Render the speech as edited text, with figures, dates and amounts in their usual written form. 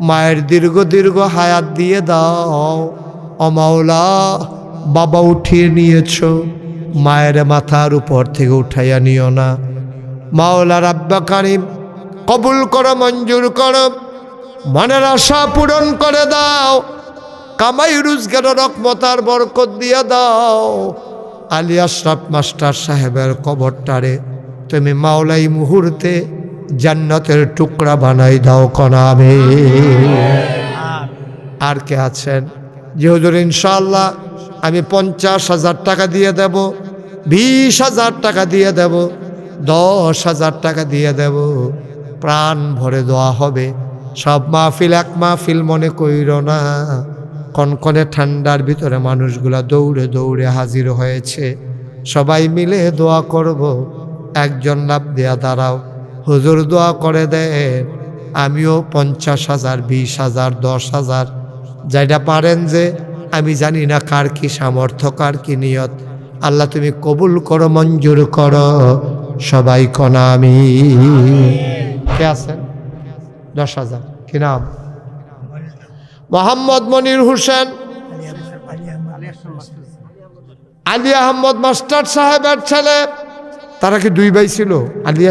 মায়ের দীর্ঘ দীর্ঘ হায়াত দিয়ে দাও। ও মাওলা, বাবা উঠিয়ে নিয়েছ, মায়ের মাথার উপর থেকে উঠাইয়া নিও না। মাওলা রাব্বা কারিম, কবুল করো, মঞ্জুর করো, মনের আশা পূরণ করে দাও। কামাই রোজগার রহমত আর বরকত দিয়ে দাও। আলী আশরাফ মাস্টার সাহেবের কবরটারে তুমি মাওলা এই মুহূর্তে জান্নাতের টুকরা বানাই দাও কনামে। আর কে আছেন? যে হুজুর ইনশাআল্লাহ আমি 50,000 টাকা দিয়ে দেব, 20,000 টাকা দিয়ে দেব, 10,000 টাকা দিয়ে দেব, প্রাণ ভরে দোয়া হবে। সব মাহফিল এক মাহফিল মনে কইর না। কনকনে ঠান্ডার ভিতরে মানুষগুলা দৌড়ে দৌড়ে হাজির হয়েছে। সবাই মিলে দোয়া করব। একজন লাভ দেয়া দাঁড়াও, হুজুর দোয়া করে দেন। আমিও 50,000, 20,000, 10,000 যেটা পারেন, যে আমি জানি না কার কি সামর্থ্য, কার কি নিয়ত। আল্লাহ তুমি কবুল করো, মঞ্জুর করো। সবাই কনা আমি। কে আছেন? 10,000। কি নাম? মোহাম্মদ মনির হোসেন, আলী আহমদ মাস্টার সাহেবের ছেলে। তারা কি 2 ভাই ছিল? আলিয়া